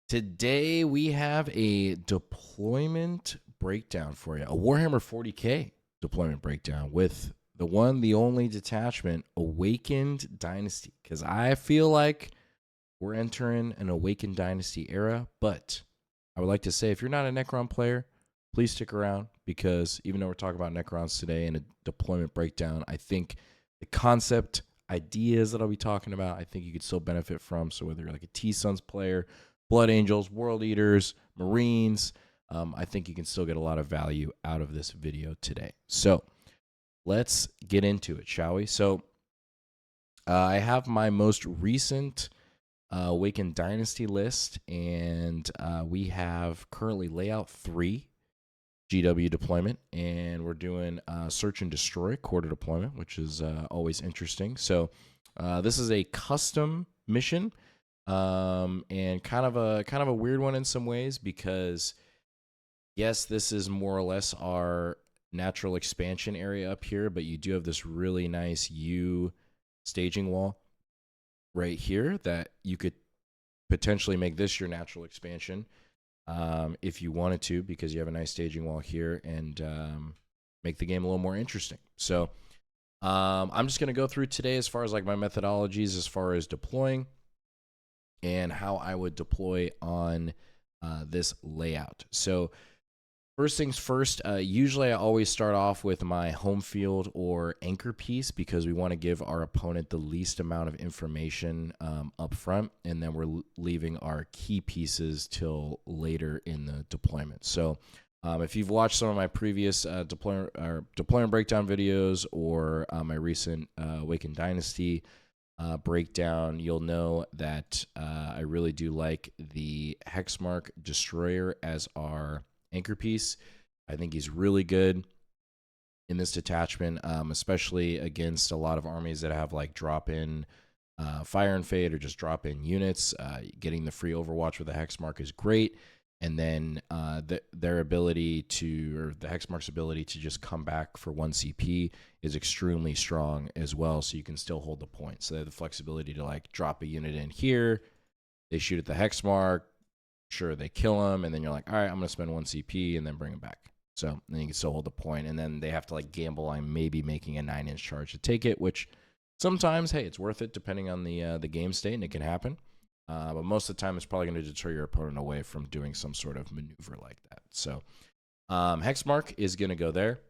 Today we have a deployment breakdown for you, a Warhammer 40K deployment breakdown with the one, the only detachment, Awakened Dynasty. Because I feel like we're entering an Awakened Dynasty era, but I would like to say if you're not a Necron player, please stick around because even though we're talking about Necrons today and a deployment breakdown, I think the concept, ideas that I'll be talking about, I think you could still benefit from. So whether you're like a T-Sons player, Blood Angels, World Eaters, Marines, I think you can still get a lot of value out of this video today. So let's get into it, shall we? So I have my most recent Awakened Dynasty list, and we have currently layout 3 GW deployment, and we're doing Search and Destroy quarter deployment, which is always interesting. So this is a custom mission. And kind of a weird one in some ways because yes, this is more or less our natural expansion area up here, but you do have this really nice U staging wall right here that you could potentially make this your natural expansion if you wanted to, because you have a nice staging wall here and make the game a little more interesting. So I'm just going to go through today as far as like my methodologies as far as deploying and how I would deploy on this layout. So first things first, usually I always start off with my home field or anchor piece because we want to give our opponent the least amount of information up front, and then we're leaving our key pieces till later in the deployment. So if you've watched some of my previous deployment breakdown videos or my recent Awakened Dynasty breakdown, you'll know that I really do like the Hexmark Destroyer as our anchor piece. I think he's really good in this detachment, especially against a lot of armies that have like drop-in fire and fade or just drop-in units. Getting the free Overwatch with the Hexmark is great. And then their ability to, or the Hexmark's ability to just come back for 1 CP is extremely strong as well, so you can still hold the point. So they have the flexibility to like drop a unit in here, they shoot at the Hexmark, sure, they kill him, and then you're like, all right, I'm going to spend 1 CP and then bring him back. So then you can still hold the point, and then they have to like gamble on maybe making a 9-inch charge to take it, which sometimes, hey, it's worth it depending on the game state, and it can happen. But most of the time, it's probably going to deter your opponent away from doing some sort of maneuver like that. So Hexmark is going to go there.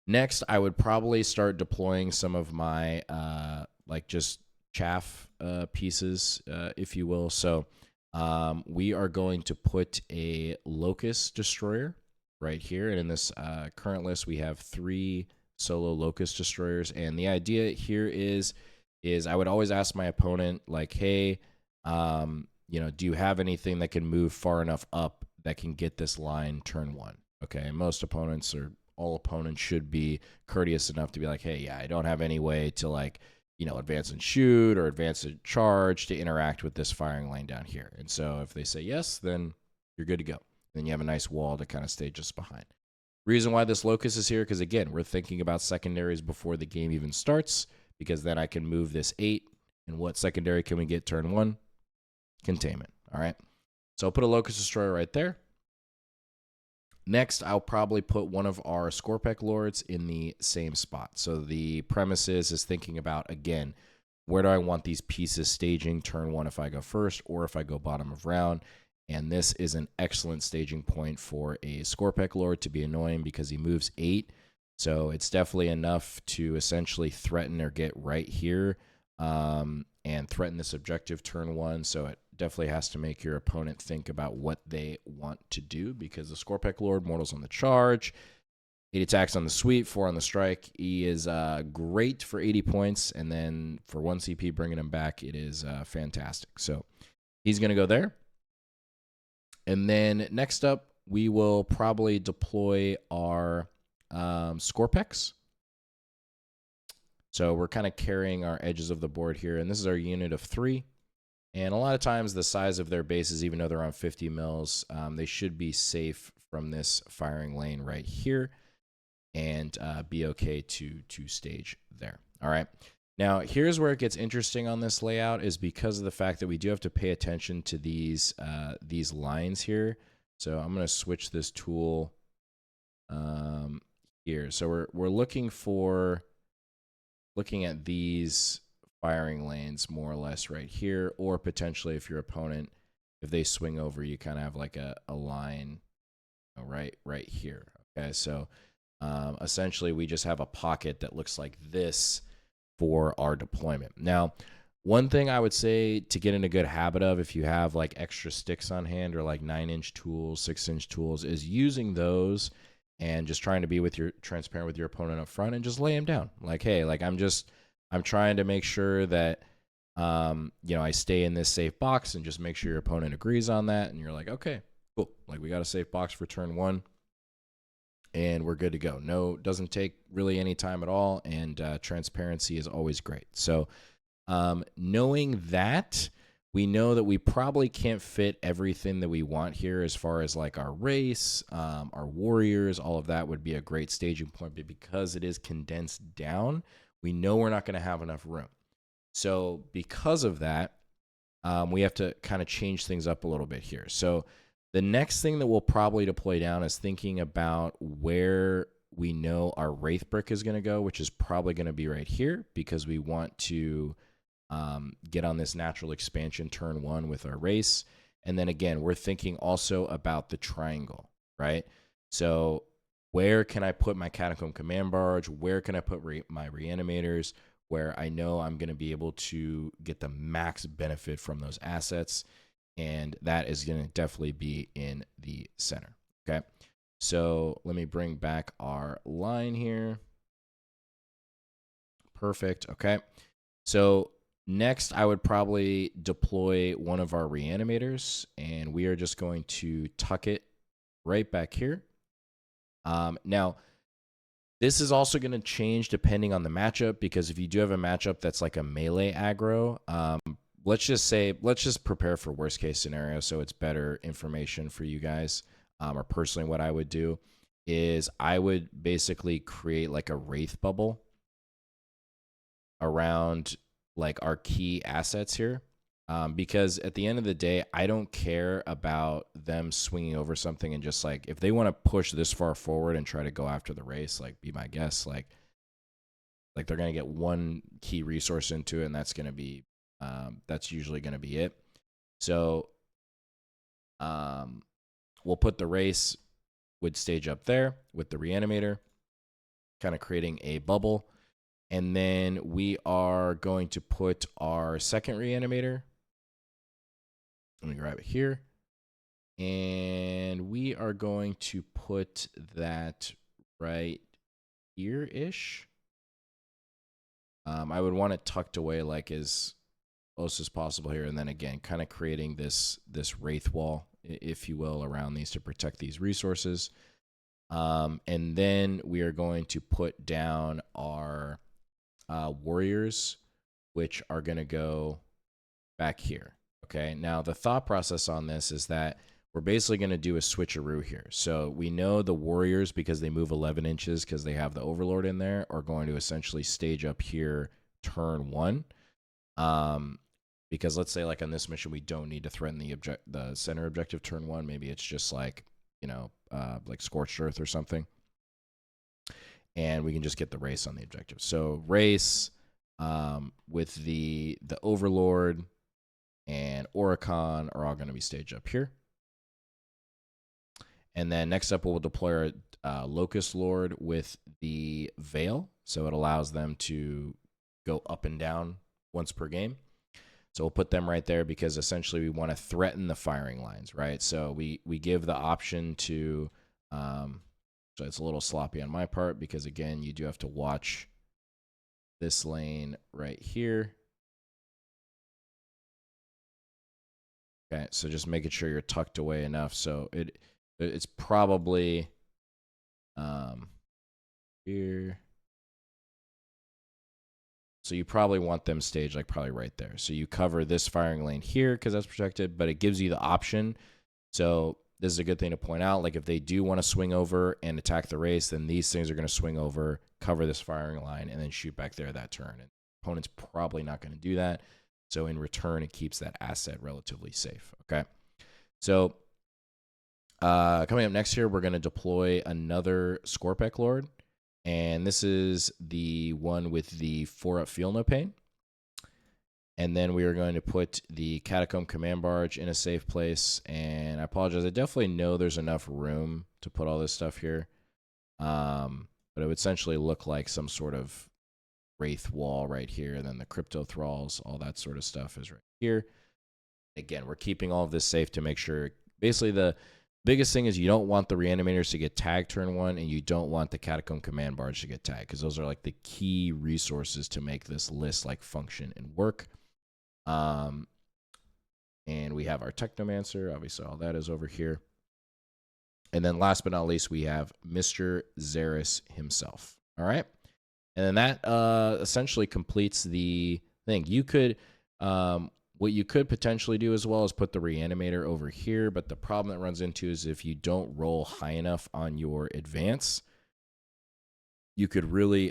Next, I would probably start deploying some of my like just chaff pieces, if you will. So we are going to put a Locust Destroyer right here. And in this current list, we have 3 solo Locust Destroyers. And the idea here is I would always ask my opponent, like, hey, you know, do you have anything that can move far enough up that can get this line turn 1? Okay, most opponents, or all opponents, should be courteous enough to be like, hey, yeah, I don't have any way to, like, you know, advance and shoot or advance and charge to interact with this firing lane down here. And so if they say yes, then you're good to go. Then you have a nice wall to kind of stay just behind. Reason why this Locust is here, because again, we're thinking about secondaries before the game even starts, because then I can move this 8, and what secondary can we get turn 1? Containment. All right. So I'll put a Locust Destroyer right there. Next, I'll probably put one of our Scorpec Lords in the same spot. So the premise is thinking about, again, where do I want these pieces staging turn 1 if I go first or if I go bottom of round? And this is an excellent staging point for a Scorpec Lord to be annoying because he moves 8. So it's definitely enough to essentially threaten or get right here and threaten this objective turn 1. So it definitely has to make your opponent think about what they want to do, because the Scorpec Lord, mortals on the charge, 8 attacks on the sweep, 4 on the strike. He is great for 80 points, and then for 1 CP bringing him back, it is fantastic. So he's going to go there. And then next up, we will probably deploy our Scorpex. So we're kind of carrying our edges of the board here, and this is our unit of 3. And a lot of times the size of their bases, even though they're on 50 mils, they should be safe from this firing lane right here and be okay to stage there. All right. Now, here's where it gets interesting on this layout is because of the fact that we do have to pay attention to these lines here. So I'm going to switch this tool here. So we're looking at these firing lanes more or less right here, or potentially if your opponent, if they swing over, you kind of have like a line right here. Okay, so essentially we just have a pocket that looks like this for our deployment. Now, one thing I would say to get in a good habit of, if you have like extra sticks on hand or like 9-inch tools, 6-inch tools, is using those and just trying to be transparent with your opponent up front and just lay him down. Like, hey, like I'm trying to make sure that I stay in this safe box, and just make sure your opponent agrees on that. And you're like, okay, cool. Like we got a safe box for turn 1. And we're good to go. No, doesn't take really any time at all, and transparency is always great. So knowing that, we know that we probably can't fit everything that we want here as far as like our race, our warriors, all of that would be a great staging point, but because it is condensed down, we know we're not going to have enough room. So because of that, we have to kind of change things up a little bit here. So the next thing that we'll probably deploy down is thinking about where we know our Wraith Brick is going to go, which is probably going to be right here, because we want to get on this natural expansion turn 1 with our race. And then again, we're thinking also about the triangle, right? So where can I put my Catacomb Command Barge? Where can I put my Reanimators, where I know I'm going to be able to get the max benefit from those assets? And that is going to definitely be in the center. Okay, so let me bring back our line here. Perfect. Okay, so next I would probably deploy one of our Reanimators, and we are just going to tuck it right back here. Now, this is also going to change depending on the matchup, because if you do have a matchup that's like a melee aggro, let's just prepare for worst case scenario, so it's better information for you guys. Or personally, what I would do is I would basically create like a Wraith bubble around like our key assets here. Because at the end of the day, I don't care about them swinging over something and just like, if they want to push this far forward and try to go after the race, like be my guest, like they're going to get one key resource into it, and that's going to be that's usually going to be it. So we'll put the race would stage up there with the Reanimator, kind of creating a bubble. And then we are going to put our second Reanimator. Let me grab it here. And we are going to put that right here-ish. I would want it tucked away like as close as possible here, and then again kind of creating this wraith wall, if you will, around these to protect these resources. And then we are going to put down our warriors, which are going to go back here. Okay, now the thought process on this is that we're basically going to do a switcheroo here. So we know the warriors, because they move 11 inches because they have the Overlord in there, are going to essentially stage up here turn 1. Because let's say like on this mission, we don't need to threaten the center objective turn 1. Maybe it's just like, like Scorched Earth or something. And we can just get the race on the objective. So race with the Overlord and Oricon are all going to be staged up here. And then next up, we'll deploy our Locust Lord with the Veil. So it allows them to go up and down once per game. So we'll put them right there because essentially we want to threaten the firing lines, right? So we give the option to, so it's a little sloppy on my part because, again, you do have to watch this lane right here. Okay, so just making sure you're tucked away enough. So it's probably here. So you probably want them staged like probably right there. So you cover this firing lane here because that's protected, but it gives you the option. So this is a good thing to point out. Like if they do want to swing over and attack the race, then these things are going to swing over, cover this firing line, and then shoot back there that turn. And opponent's probably not going to do that. So in return, it keeps that asset relatively safe. Okay. So coming up next here, we're going to deploy another Scorpec Lord. And this is the one with the 4-up Feel No Pain. And then we are going to put the Catacomb Command Barge in a safe place. And I apologize. I definitely know there's enough room to put all this stuff here. But it would essentially look like some sort of Wraith wall right here. And then the Crypto Thralls, all that sort of stuff is right here. Again, we're keeping all of this safe to make sure. Basically, the biggest thing is you don't want the Reanimators to get tagged turn 1, and you don't want the Catacomb Command Barge to get tagged, because those are like the key resources to make this list like function and work. And we have our Technomancer. Obviously, all that is over here. And then last but not least, we have Mr. Xeris himself. All right. And then that essentially completes the thing. You could, what you could potentially do as well is put the Reanimator over here. But the problem that runs into is if you don't roll high enough on your advance, you could really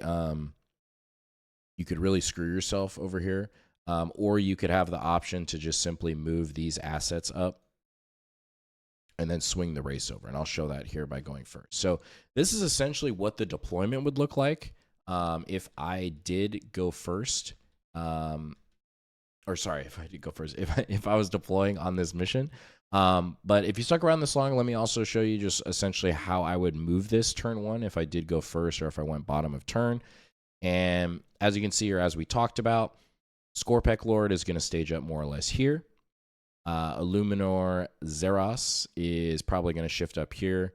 screw yourself over here. Or you could have the option to just simply move these assets up and then swing the race over. And I'll show that here by going first. So this is essentially what the deployment would look like if I did go first. Or sorry, if I did go first, if I was deploying on this mission. But if you stuck around this long, let me also show you just essentially how I would move this turn 1 if I did go first or if I went bottom of turn. And as you can see, or as we talked about, Scorpec Lord is going to stage up more or less here. Illuminor Xeris is probably going to shift up here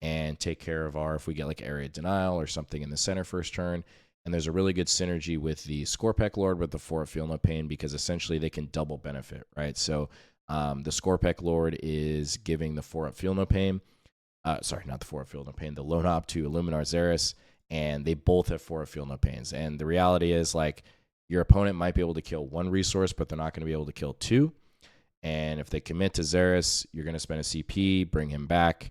and take care of our, if we get like Area Denial or something in the center first turn. And there's a really good synergy with the Scorpec Lord with the 4-up Feel No Pain, because essentially they can double benefit, right? So the Scorpec Lord is giving the 4-up Feel No Pain. Sorry, not the 4-up Feel No Pain, the Lone Op to Illuminor Xeris, and they both have 4-up Feel No Pains. And the reality is, like, your opponent might be able to kill 1 resource, but they're not going to be able to kill 2. And if they commit to Xeris, you're going to spend a CP, bring him back,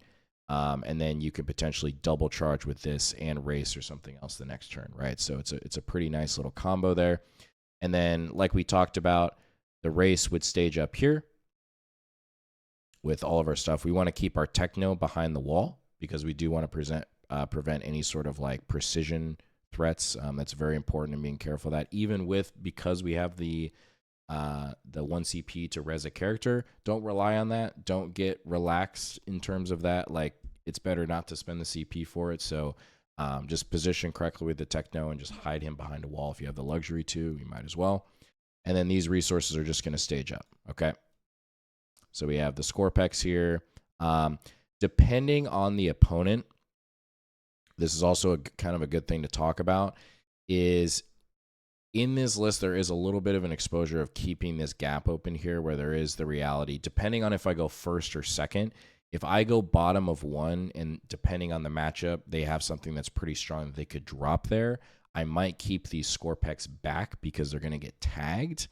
and then you could potentially double charge with this and race or something else the next turn, right? So it's a pretty nice little combo there. And then, like we talked about, the race would stage up here with all of our stuff. We want to keep our Techno behind the wall because we do want to prevent any sort of like precision threats. That's very important, and being careful of that, even because we have the 1 CP to res a character. Don't rely on that. Don't get relaxed in terms of that. Like, it's better not to spend the CP for it. So just position correctly with the Techno and just hide him behind a wall. If you have the luxury to, you might as well. And then these resources are just going to stage up. Okay. So we have the Scorpex here. Depending on the opponent, this is also kind of a good thing to talk about, is in this list, there is a little bit of an exposure of keeping this gap open here where there is the reality, depending on if I go first or second. If I go bottom of 1, and depending on the matchup, they have something that's pretty strong that they could drop there, I might keep these Scorpex back because they're going to get tagged.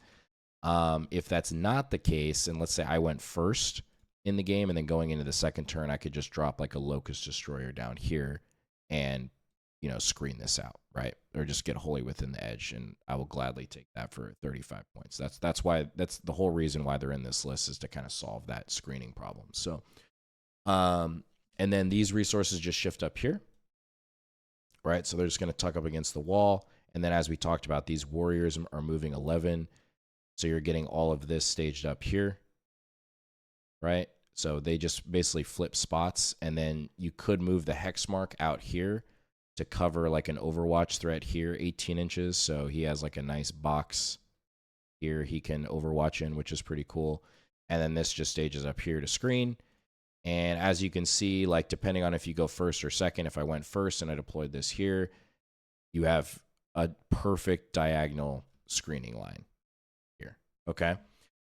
If that's not the case, and let's say I went first in the game and then going into the second turn, I could just drop like a Locust Destroyer down here and, you know, screen this out, right? Or just get wholly within the edge, and I will gladly take that for 35 points. That's the whole reason why they're in this list, is to kind of solve that screening problem. So, and then these resources just shift up here, right? So they're just going to tuck up against the wall. And then as we talked about, these warriors are moving 11. So you're getting all of this staged up here, right? So they just basically flip spots, and then you could move the hex mark out here to cover like an Overwatch threat here, 18 inches. So he has like a nice box here he can Overwatch in, which is pretty cool. And then this just stages up here to screen. And as you can see, like, depending on if you go first or second, if I went first and I deployed this here, you have a perfect diagonal screening line here. Okay.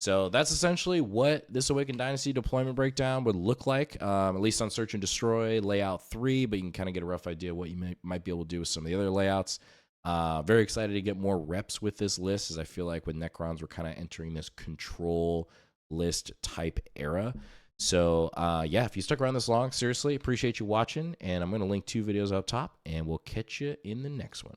So that's essentially what this Awakened Dynasty deployment breakdown would look like, at least on Search and Destroy layout 3, but you can kind of get a rough idea of what you might be able to do with some of the other layouts. Very excited to get more reps with this list, as I feel like with Necrons, we're kind of entering this control list type era. So yeah, if you stuck around this long, seriously, appreciate you watching, and I'm going to link 2 videos up top, and we'll catch you in the next one.